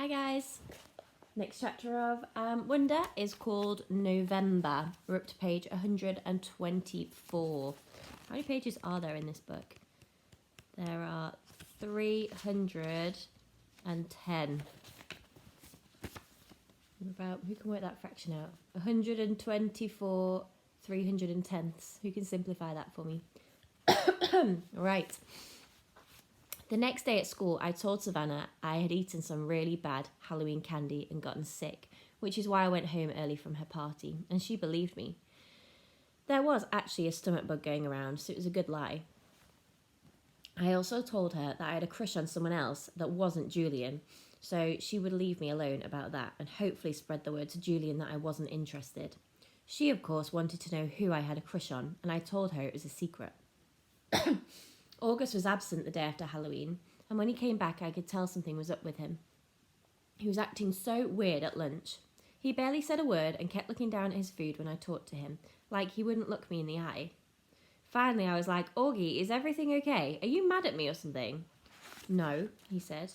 Hi guys. Next chapter of Wonder is called November. We're up to page 124. How many pages are there in this book? There are 310. About, who can work that fraction out? 124 310ths. Who can simplify that for me? Right. The next day at school, I told Savannah I had eaten some really bad Halloween candy and gotten sick, which is why I went home early from her party, and she believed me. There was actually a stomach bug going around, so it was a good lie. I also told her that I had a crush on someone else that wasn't Julian, so she would leave me alone about that and hopefully spread the word to Julian that I wasn't interested. She, of course, wanted to know who I had a crush on, and I told her it was a secret. August was absent the day after Halloween, and when he came back I could tell something was up with him. He was acting so weird at lunch. He barely said a word and kept looking down at his food when I talked to him, like he wouldn't look me in the eye. Finally I was like, Augie, is everything okay? Are you mad at me or something? No, he said.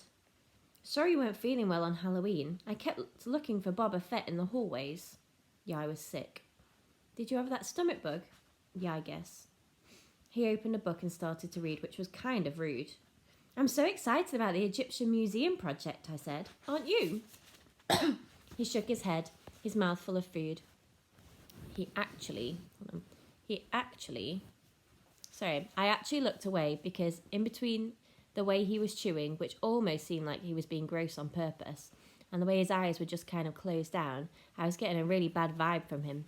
Sorry you weren't feeling well on Halloween. I kept looking for Boba Fett in the hallways. Yeah, I was sick. Did you have that stomach bug? Yeah, I guess. He opened a book and started to read, which was kind of rude. I'm so excited about the Egyptian Museum project, I said. Aren't you? He shook his head, his mouth full of food. I actually looked away because in between the way he was chewing, which almost seemed like he was being gross on purpose, and the way his eyes were just kind of closed down, I was getting a really bad vibe from him.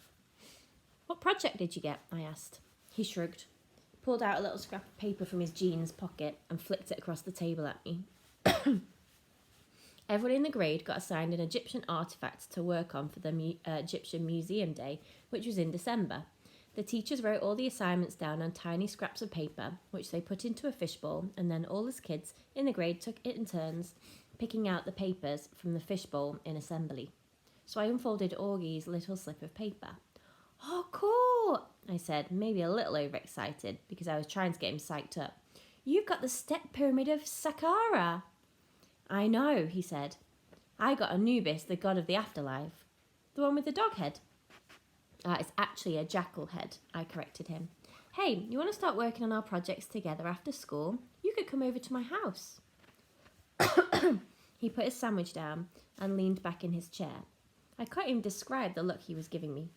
What project did you get? I asked. He shrugged, pulled out a little scrap of paper from his jeans pocket and flicked it across the table at me. Everyone in the grade got assigned an Egyptian artefact to work on for the Egyptian Museum Day, which was in December. The teachers wrote all the assignments down on tiny scraps of paper, which they put into a fishbowl, and then all the kids in the grade took it in turns, picking out the papers from the fishbowl in assembly. So I unfolded Augie's little slip of paper. Oh, cool, I said, maybe a little overexcited because I was trying to get him psyched up. You've got the step pyramid of Saqqara. I know, he said. I got Anubis, the god of the afterlife. The one with the dog head? It's actually a jackal head, I corrected him. Hey, you want to start working on our projects together after school? You could come over to my house. He put his sandwich down and leaned back in his chair. I can't even describe the look he was giving me.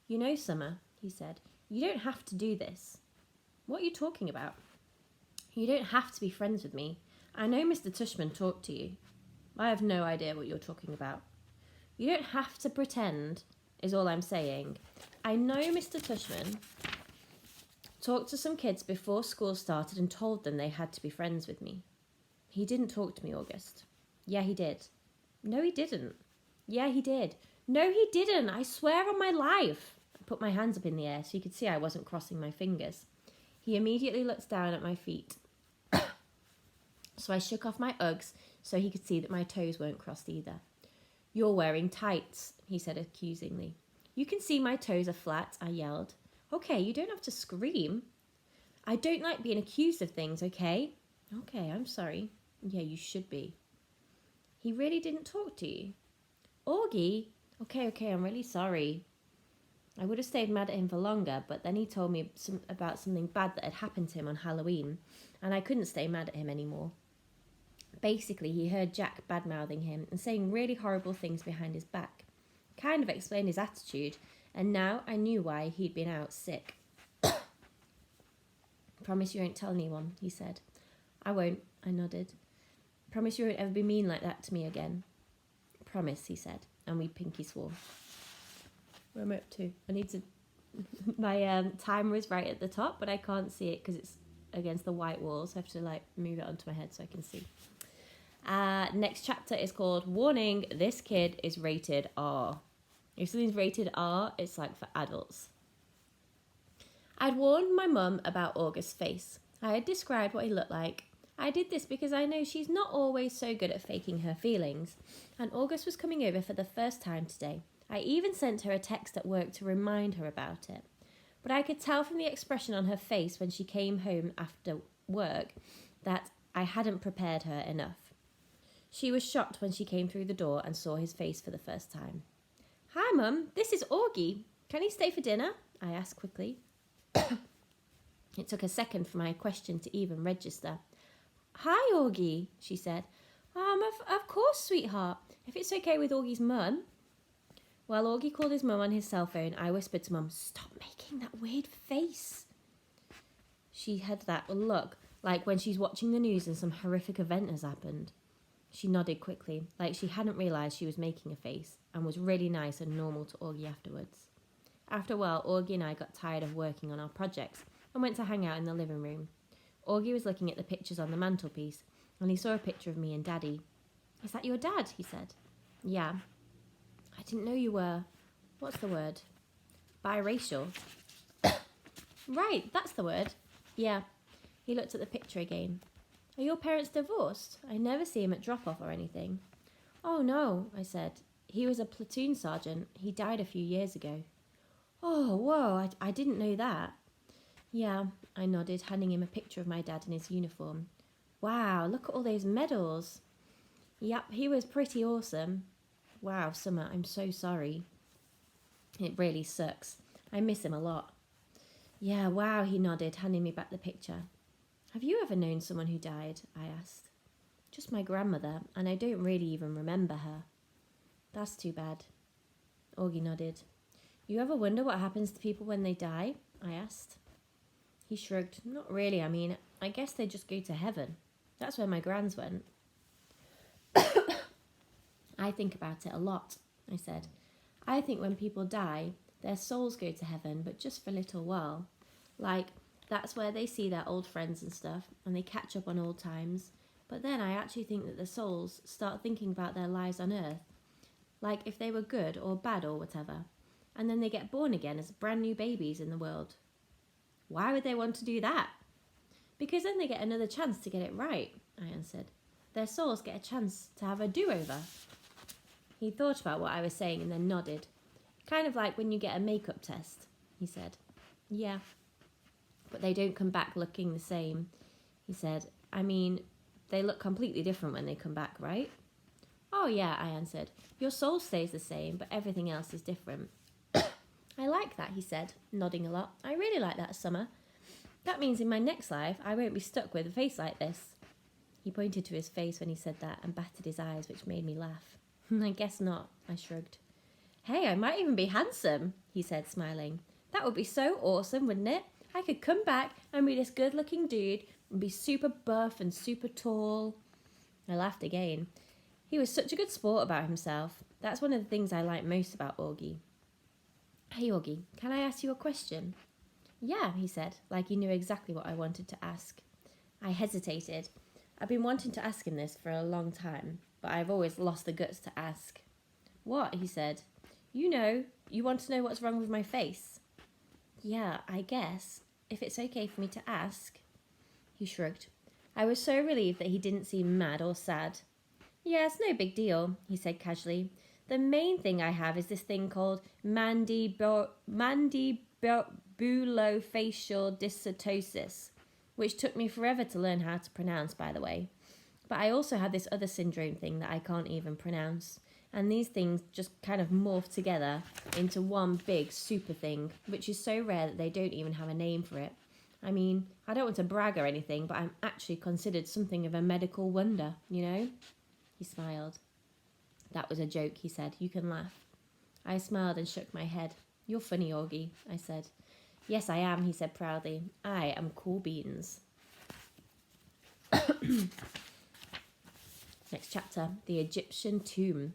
You know, Summer, he said, you don't have to do this. What are you talking about? You don't have to be friends with me. I know Mr. Tushman talked to you. I have no idea what you're talking about. You don't have to pretend, is all I'm saying. I know Mr. Tushman talked to some kids before school started and told them they had to be friends with me. He didn't talk to me, August. Yeah, he did. No, he didn't. Yeah, he did. No, he didn't. I swear on my life. I put my hands up in the air so he could see I wasn't crossing my fingers. He immediately looked down at my feet. So I shook off my Uggs so he could see that my toes weren't crossed either. You're wearing tights, he said accusingly. You can see my toes are flat, I yelled. Okay, you don't have to scream. I don't like being accused of things, okay? Okay, I'm sorry. Yeah, you should be. He really didn't talk to you? Augie? Okay, I'm really sorry. I would have stayed mad at him for longer, but then he told me about something bad that had happened to him on Halloween, and I couldn't stay mad at him anymore. Basically, he heard Jack bad-mouthing him and saying really horrible things behind his back. Kind of explained his attitude, and now I knew why he'd been out sick. Promise you won't tell anyone, he said. I won't, I nodded. Promise you won't ever be mean like that to me again. Promise, he said, and we pinky swore. Where am I up to? I need to... My timer is right at the top, but I can't see it because it's against the white walls. I have to move it onto my head so I can see. Next chapter is called Warning, This Kid is Rated R. If something's rated R, it's for adults. I'd warned my mum about August's face. I had described what he looked like. I did this because I know she's not always so good at faking her feelings, and August was coming over for the first time today. I even sent her a text at work to remind her about it. But I could tell from the expression on her face when she came home after work that I hadn't prepared her enough. She was shocked when she came through the door and saw his face for the first time. "Hi, Mum. This is Augie. Can he stay for dinner?" I asked quickly. It took a second for my question to even register. "Hi, Augie," she said. Of course, sweetheart. If it's okay with Augie's mum." While Augie called his mum on his cell phone, I whispered to Mum, "Stop making that weird face." She had that look, like when she's watching the news and some horrific event has happened. She nodded quickly, like she hadn't realised she was making a face, and was really nice and normal to Augie afterwards. After a while, Augie and I got tired of working on our projects and went to hang out in the living room. Augie was looking at the pictures on the mantelpiece, and he saw a picture of me and Daddy. "Is that your dad?" he said. "Yeah." "I didn't know you were, what's the word? Biracial." "Right, that's the word." "Yeah." He looked at the picture again. "Are your parents divorced? I never see him at drop-off or anything." "Oh, no," I said. "He was a platoon sergeant. He died a few years ago." "Oh, whoa, I didn't know that." "Yeah," I nodded, handing him a picture of my dad in his uniform. "Wow, look at all those medals." "Yep, he was pretty awesome." "Wow, Summer, I'm so sorry." "It really sucks. I miss him a lot." "Yeah, wow," he nodded, handing me back the picture. "Have you ever known someone who died?" I asked. "Just my grandmother, and I don't really even remember her." "That's too bad." Augie nodded. "You ever wonder what happens to people when they die?" I asked. He shrugged. "Not really, I guess they just go to heaven. That's where my grands went." "I think about it a lot," I said. "I think when people die, their souls go to heaven, but just for a little while. Like, that's where they see their old friends and stuff, and they catch up on old times. But then I actually think that the souls start thinking about their lives on Earth, like if they were good or bad or whatever, and then they get born again as brand new babies in the world." "Why would they want to do that?" "Because then they get another chance to get it right," I answered. "Their souls get a chance to have a do-over." He thought about what I was saying and then nodded. "Kind of like when you get a makeup test," he said. "Yeah. But they don't come back looking the same," he said. They look completely different when they come back, right?" "Oh yeah," I answered. "Your soul stays the same, but everything else is different." "I like that," he said, nodding a lot. "I really like that, Summer. That means in my next life, I won't be stuck with a face like this." He pointed to his face when he said that and batted his eyes, which made me laugh. "I guess not," I shrugged. "Hey, I might even be handsome," he said, smiling. "That would be so awesome, wouldn't it? I could come back and be this good-looking dude and be super buff and super tall." I laughed again. He was such a good sport about himself. That's one of the things I like most about Augie. "Hey, Augie, can I ask you a question?" "Yeah," he said, like he knew exactly what I wanted to ask. I hesitated. I've been wanting to ask him this for a long time, but I've always lost the guts to ask. "What?" he said. You want to know what's wrong with my face?" "Yeah, I guess. If it's okay for me to ask." He shrugged. I was so relieved that he didn't seem mad or sad. "Yeah, it's no big deal," he said casually. "The main thing I have is this thing called mandibulofacial dysostosis, which took me forever to learn how to pronounce, by the way. But I also have this other syndrome thing that I can't even pronounce. And these things just kind of morph together into one big super thing, which is so rare that they don't even have a name for it. I don't want to brag or anything, but I'm actually considered something of a medical wonder, you know?" He smiled. "That was a joke," he said. "You can laugh." I smiled and shook my head. "You're funny, Augie," I said. "Yes, I am," he said proudly. "I am cool beans." Next chapter, the Egyptian tomb.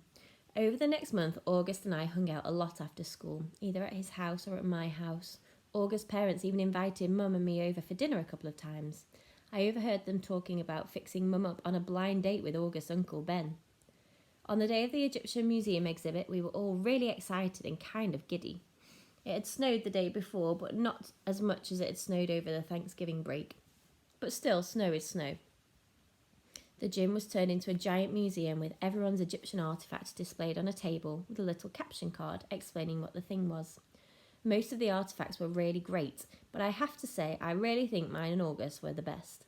Over the next month, August and I hung out a lot after school, either at his house or at my house. August's parents even invited Mum and me over for dinner a couple of times. I overheard them talking about fixing Mum up on a blind date with August's uncle Ben. On the day of the Egyptian Museum exhibit, we were all really excited and kind of giddy. It had snowed the day before, but not as much as it had snowed over the Thanksgiving break. But still, snow is snow. The gym was turned into a giant museum with everyone's Egyptian artifacts displayed on a table with a little caption card explaining what the thing was. Most of the artifacts were really great, but I have to say I really think mine and August were the best.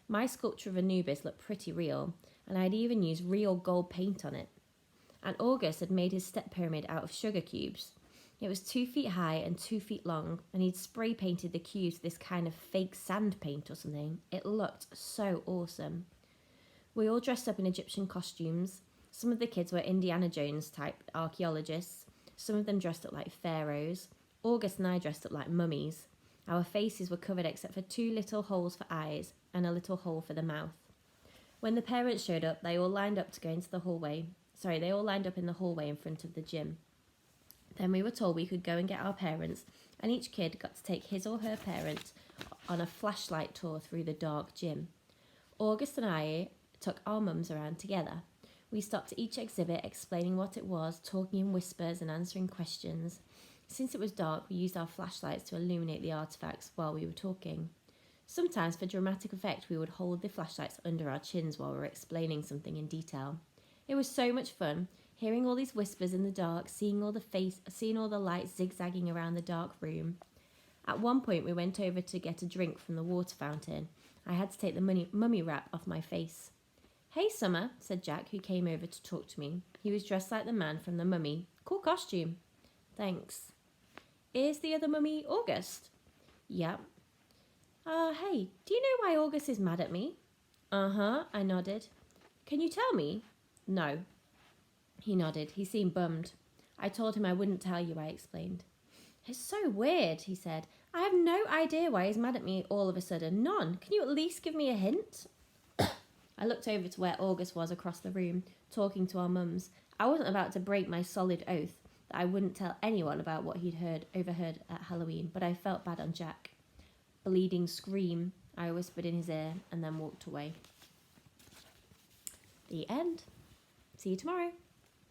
My sculpture of Anubis looked pretty real, and I'd even used real gold paint on it. And August had made his step pyramid out of sugar cubes. It was 2 feet high and 2 feet long, and he'd spray painted the cubes with this kind of fake sand paint or something. It looked so awesome. We all dressed up in Egyptian costumes. Some of the kids were Indiana Jones type archaeologists. Some of them dressed up like pharaohs. August and I dressed up like mummies. Our faces were covered except for 2 little holes for eyes and a little hole for the mouth. When the parents showed up, they all lined up to go into the hallway. They all lined up in the hallway in front of the gym. Then we were told we could go and get our parents, and each kid got to take his or her parent on a flashlight tour through the dark gym. August and I took our mums around together. We stopped at each exhibit, explaining what it was, talking in whispers and answering questions. Since it was dark, we used our flashlights to illuminate the artifacts while we were talking. Sometimes, for dramatic effect, we would hold the flashlights under our chins while we were explaining something in detail. It was so much fun, hearing all these whispers in the dark, seeing all the lights zigzagging around the dark room. At one point, we went over to get a drink from the water fountain. I had to take the mummy wrap off my face. "Hey, Summer," said Jack, who came over to talk to me. He was dressed like the man from The Mummy. "Cool costume." "Thanks." "Is the other mummy August?" "Yep." Hey, do you know why August is mad at me?" "Uh-huh," I nodded. "Can you tell me?" "No." He nodded. He seemed bummed. I told him I wouldn't tell you, I explained. "It's so weird," he said. "I have no idea why he's mad at me all of a sudden. None. Can you at least give me a hint?" I looked over to where August was across the room, talking to our mums. I wasn't about to break my solid oath that I wouldn't tell anyone about what he'd overheard at Halloween, but I felt bad on Jack. "Bleeding scream," I whispered in his ear and then walked away. The end. See you tomorrow.